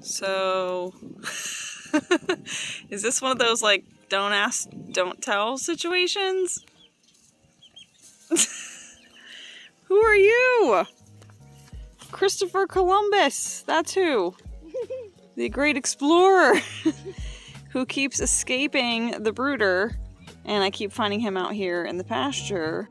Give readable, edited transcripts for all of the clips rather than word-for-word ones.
So, is this one of those like don't ask, don't tell situations? Who are you? Christopher Columbus, that's who. The great explorer who keeps escaping the brooder, and I keep finding him out here in the pasture.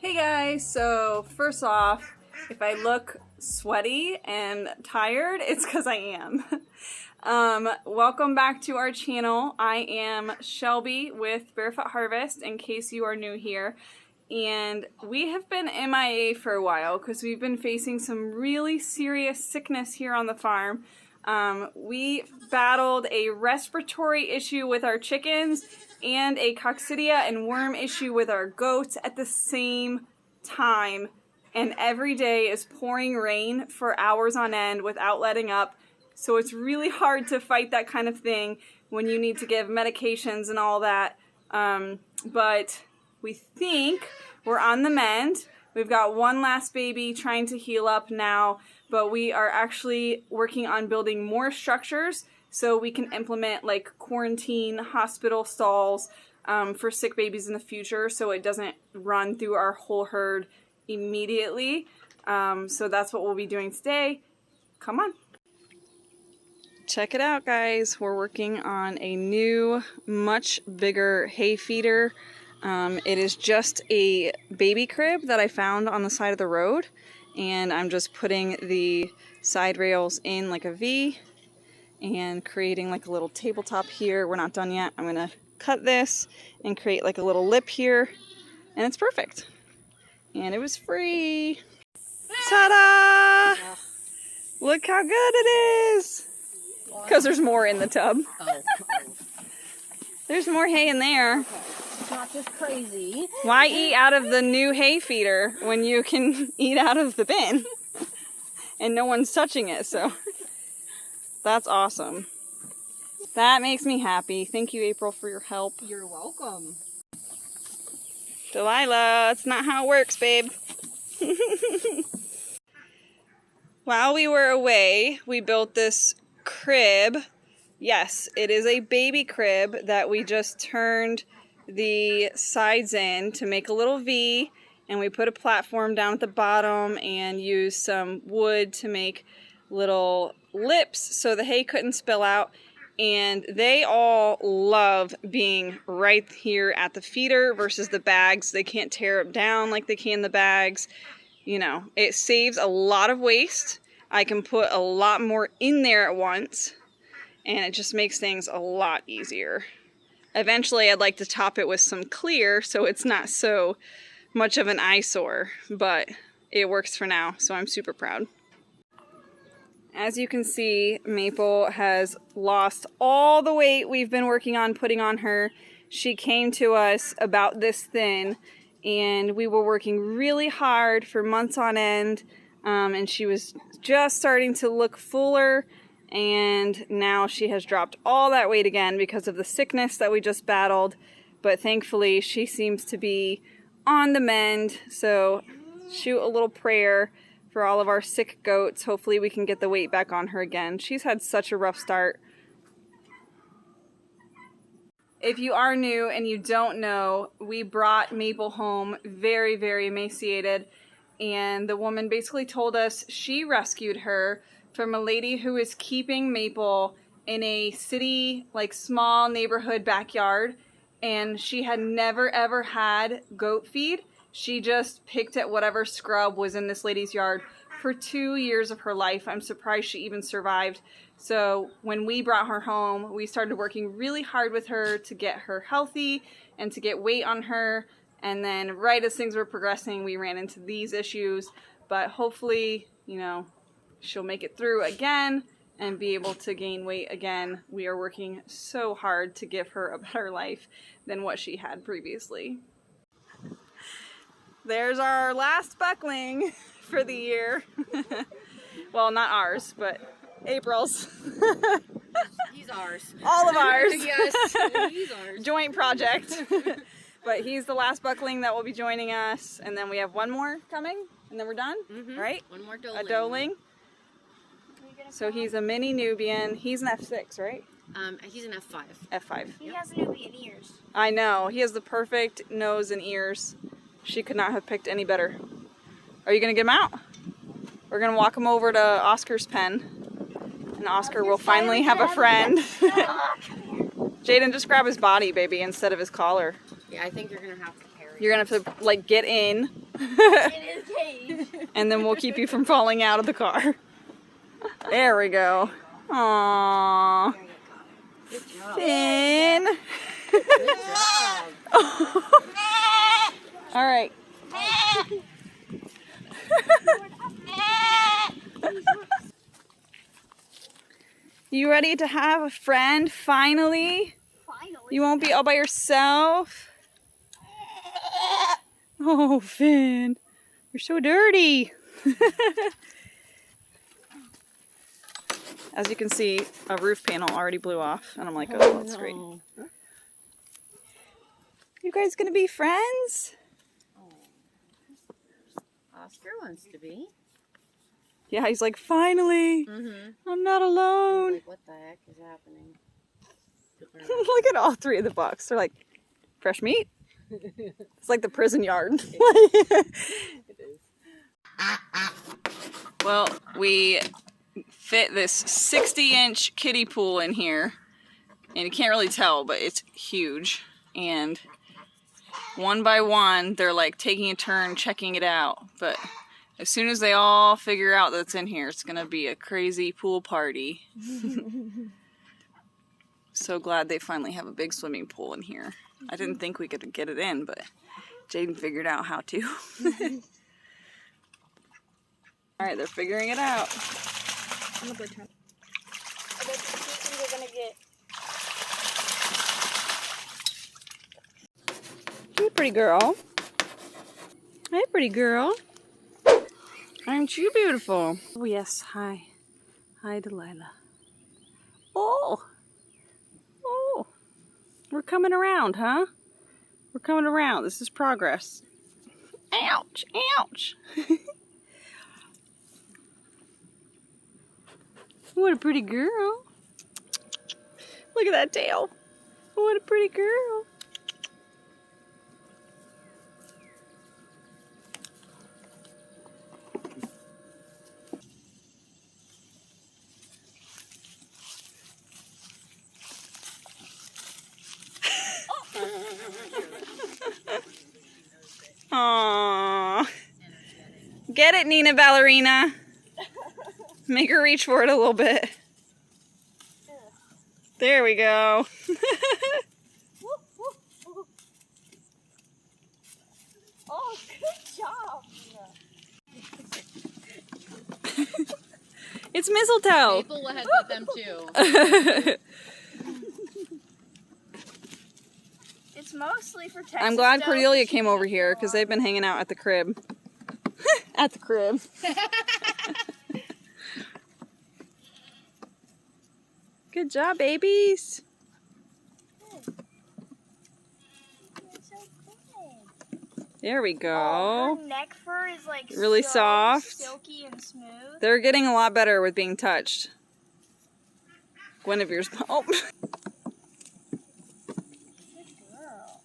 Hey guys, so first off, if I look sweaty and tired, it's because I am. Welcome back to our channel. I am Shelby with Barefoot Harvest, in case you are new here. And we have been MIA for a while because we've been facing some really serious sickness here on the farm. We battled a respiratory issue with our chickens and a coccidia and worm issue with our goats at the same time, and every day is pouring rain for hours on end without letting up, so it's really hard to fight that kind of thing when you need to give medications and all that, but we think we're on the mend. We've got one last baby trying to heal up now, but we are actually working on building more structures so we can implement like quarantine hospital stalls for sick babies in the future, so it doesn't run through our whole herd immediately. So that's what we'll be doing today. Come on. Check it out, guys. We're working on a new, much bigger hay feeder. It is just a baby crib that I found on the side of the road, and I'm just putting the side rails in like a V and creating like a little tabletop here. We're not done yet. I'm gonna cut this and create like a little lip here, and it's perfect. And it was free. Ta-da! Yeah. Look how good it is! Because there's more in the tub. There's more hay in there. It's not just crazy. Why eat out of the new hay feeder when you can eat out of the bin? And no one's touching it, so that's awesome. That makes me happy. Thank you, April, for your help. You're welcome. Delilah, that's not how it works, babe. While we were away, we built this crib. Yes, it is a baby crib that we just turned the sides in to make a little V, and we put a platform down at the bottom and used some wood to make little lips so the hay couldn't spill out. And they all love being right here at the feeder versus the bags. They can't tear it down like they can the bags. You know, it saves a lot of waste. I can put a lot more in there at once, and it just makes things a lot easier. Eventually, I'd like to top it with some clear so it's not so much of an eyesore, but it works for now, so I'm super proud. As you can see, Maple has lost all the weight we've been working on putting on her. She came to us about this thin, and we were working really hard for months on end, and she was just starting to look fuller, and now she has dropped all that weight again because of the sickness that we just battled. But thankfully, she seems to be on the mend, so shoot a little prayer for all of our sick goats. Hopefully we can get the weight back on her again. She's had such a rough start. If you are new and you don't know, we brought Maple home very, very emaciated, and the woman basically told us she rescued her from a lady who was keeping Maple in a city, like small neighborhood backyard, and she had never ever had goat feed. She just picked at whatever scrub was in this lady's yard for 2 years of her life. I'm surprised she even survived. So when we brought her home, we started working really hard with her to get her healthy and to get weight on her. And then right as things were progressing, we ran into these issues. But hopefully, you know, she'll make it through again and be able to gain weight again. We are working so hard to give her a better life than what she had previously. There's our last buckling for the year. Well, not ours, but April's. He's ours. All of ours. Yes, he's ours. Joint project. But he's the last buckling that will be joining us, and then we have one more coming, and then we're done, right? One more doeling. A doeling. So he's a mini Nubian. He's an F6, right? He's an F5. F5. He has Nubian ears. I know. He has the perfect nose and ears. She could not have picked any better. Are you going to get him out? We're going to walk him over to Oscar's pen. And Oscar will finally have a friend. Jaden, just grab his body, baby, instead of his collar. Yeah, I think you're going to have to carry You're going to have to, like, get in. In his cage. And then we'll keep you from falling out of the car. There we go. Aww. Good job. Finn. Good job. All right. You ready to have a friend finally? Finally. You won't be all by yourself. Oh, Finn, you're so dirty. As you can see, a roof panel already blew off, and I'm like, oh, that's great. You guys gonna be friends? Oscar wants to be. Yeah, he's like, finally, I'm not alone. Like, what the heck is happening? Look at all three of the bucks. They're like, fresh meat? It's like the prison yard. It is. Well, we fit this 60-inch kiddie pool in here, and you can't really tell, but it's huge. And one by one, they're like taking a turn checking it out. But as soon as they all figure out that's in here, it's gonna be a crazy pool party. So glad they finally have a big swimming pool in here. I didn't think we could get it in, but Jaden figured out how to. All right, they're figuring it out. I bet the are gonna get. Hey, pretty girl. Hey, pretty girl. Aren't you beautiful? Oh, yes. Hi. Hi, Delilah. Oh. Oh. We're coming around, huh? We're coming around. This is progress. Ouch. Ouch. What a pretty girl. Look at that tail. What a pretty girl. Aww. Get it, Nina Ballerina. Make her reach for it a little bit. There we go. Oh, good job. It's mistletoe. Maple will headbutt them too. It's mostly for Texas. I'm glad dough. Cordelia came over here because they've been hanging out at the crib. At the crib. Good job, babies. It's so good. There we Oh, go. her neck fur is like Really so soft. silky and smooth. They're getting a lot better with being touched. Guinevere's. Oh. Good girl.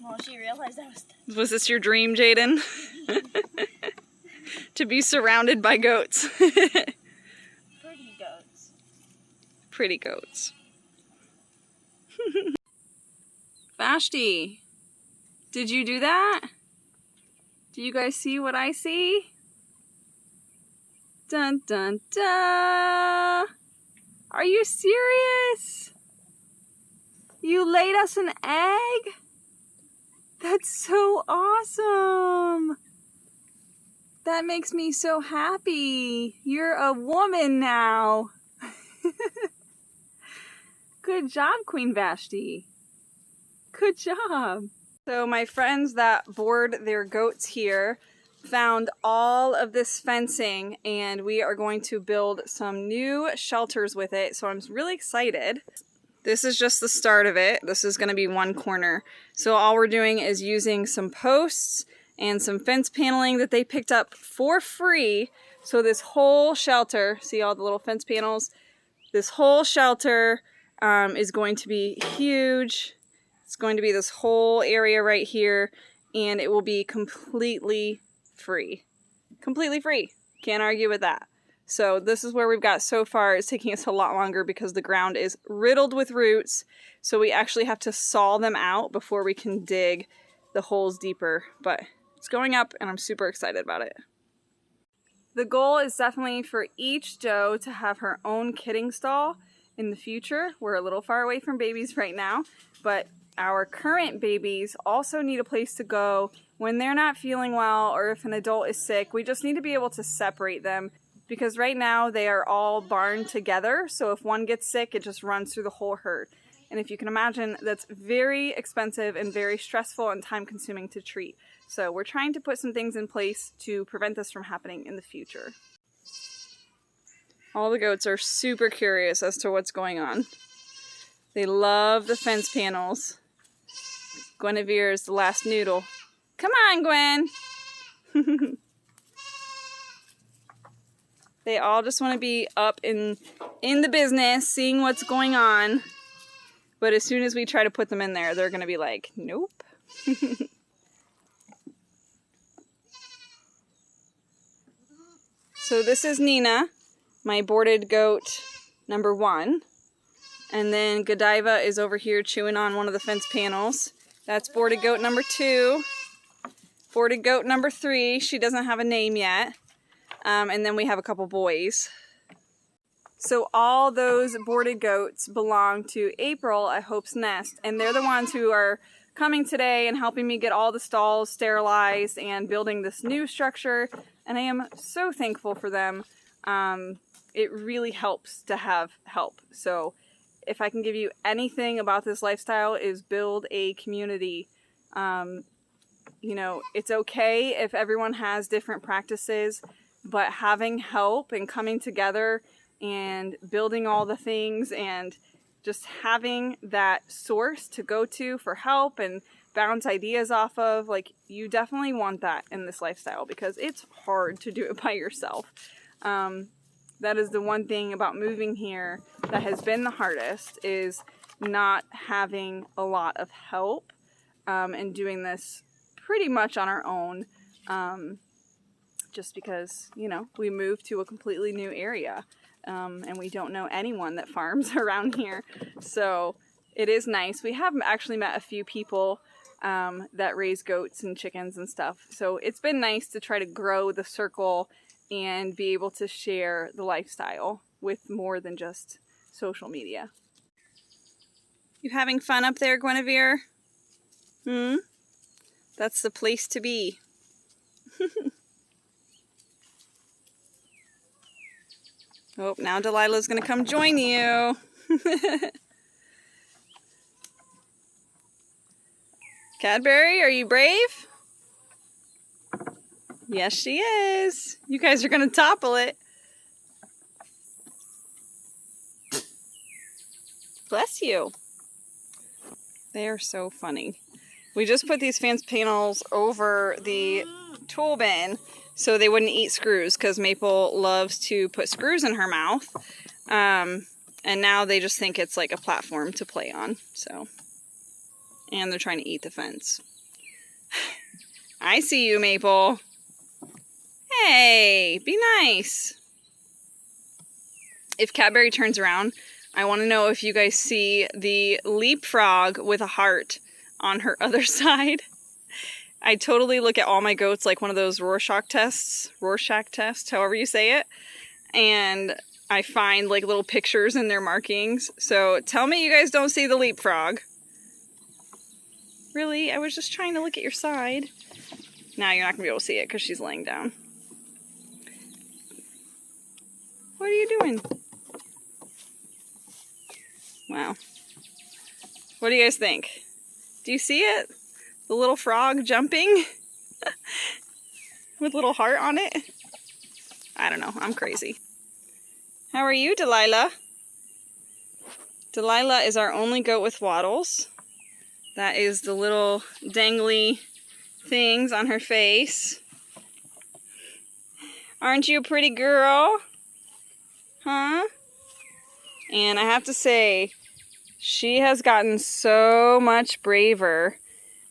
Well, she realized that was. Was this your dream, Jaden? To to be surrounded by goats. Pretty goats. Pretty goats. Vashti, did you do that? Do you guys see what I see? Dun dun dun! Are you serious? You laid us an egg? That's so awesome! That makes me so happy. You're a woman now. Good job, Queen Vashti. Good job. So my friends that board their goats here found all of this fencing, and we are going to build some new shelters with it. So I'm really excited. This is just the start of it. This is going to be one corner. So all we're doing is using some posts and some fence paneling that they picked up for free. So this whole shelter, see all the little fence panels? This whole shelter is going to be huge. It's going to be this whole area right here, and it will be completely free. Completely free. Can't argue with that. So this is where we've got so far. It's taking us a lot longer because the ground is riddled with roots. So we actually have to saw them out before we can dig the holes deeper. But it's going up, and I'm super excited about it. The goal is definitely for each doe to have her own kidding stall in the future. We're a little far away from babies right now, but our current babies also need a place to go when they're not feeling well or if an adult is sick. We just need to be able to separate them because right now they are all barned together. So if one gets sick, it just runs through the whole herd. And if you can imagine, that's very expensive and very stressful and time consuming to treat. So we're trying to put some things in place to prevent this from happening in the future. All the goats are super curious as to what's going on. They love the fence panels. Guinevere is the last noodle. Come on, Gwen! They all just want to be up in the business, seeing what's going on. But as soon as we try to put them in there, they're going to be like, nope. So this is Nina, my boarded goat number 1. And then Godiva is over here chewing on one of the fence panels. That's boarded goat number 2. Boarded goat number 3. She doesn't have a name yet. And then we have a couple boys. So all those boarded goats belong to April at Hope's Nest. And they're the ones who are coming today and helping me get all the stalls sterilized and building this new structure. And I am so thankful for them. It really helps to have help. So if I can give you anything about this lifestyle is build a community. You know, it's okay if everyone has different practices, but having help and coming together and building all the things and just having that source to go to for help and bounce ideas off of, like, you definitely want that in this lifestyle because it's hard to do it by yourself. That is the one thing about moving here that has been the hardest, is not having a lot of help and doing this pretty much on our own, just because, you know, we moved to a completely new area and we don't know anyone that farms around here. So it is nice. We have actually met a few people that raise goats and chickens and stuff. So it's been nice to try to grow the circle and be able to share the lifestyle with more than just social media. You having fun up there, Guinevere? That's the place to be. Oh, now Delilah's gonna come join you. Cadbury, are you brave? Yes, she is. You guys are gonna topple it. Bless you. They are so funny. We just put these fence panels over the tool bin so they wouldn't eat screws, because Maple loves to put screws in her mouth. And now they just think it's like a platform to play on. So, and they're trying to eat the fence. I see you, Maple. Hey, be nice. If Cadbury turns around, I want to know if you guys see the leapfrog with a heart on her other side. I totally look at all my goats like one of those Rorschach tests, however you say it, and I find like little pictures in their markings. So tell me you guys don't see the leapfrog. Really? I was just trying to look at your side. Now you're not going to be able to see it because she's laying down. What are you doing? Wow. What do you guys think? Do you see it? The little frog jumping with a little heart on it? I don't know. I'm crazy. How are you, Delilah? Delilah is our only goat with wattles. That is the little dangly things on her face. Aren't you a pretty girl? Huh? And I have to say, she has gotten so much braver.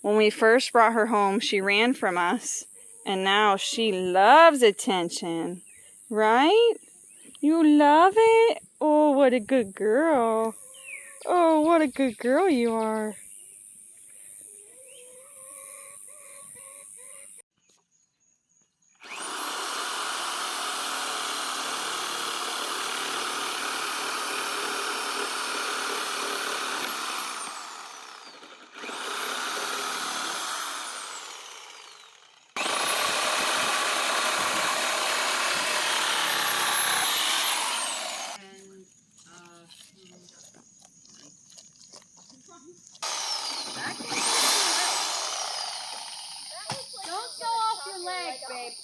When we first brought her home, she ran from us, and now she loves attention. Right? You love it? Oh, what a good girl. Oh, what a good girl you are.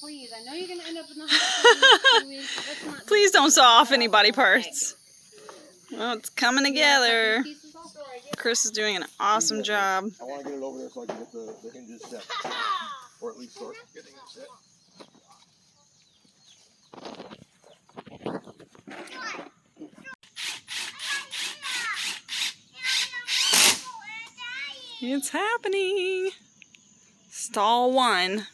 Please, I know you're gonna end up in the hospital in 2 weeks. Let's not Please don't saw off any body parts. Well, it's coming together. Chris is doing an awesome job. I want to get it over there so I can get the hinges set. Or at least start getting it set. It's happening. Stall 1.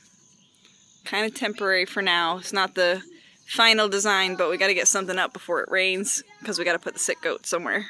Kind of temporary for now. It's not the final design, but we got to get something up before it rains because we got to put the sick goat somewhere.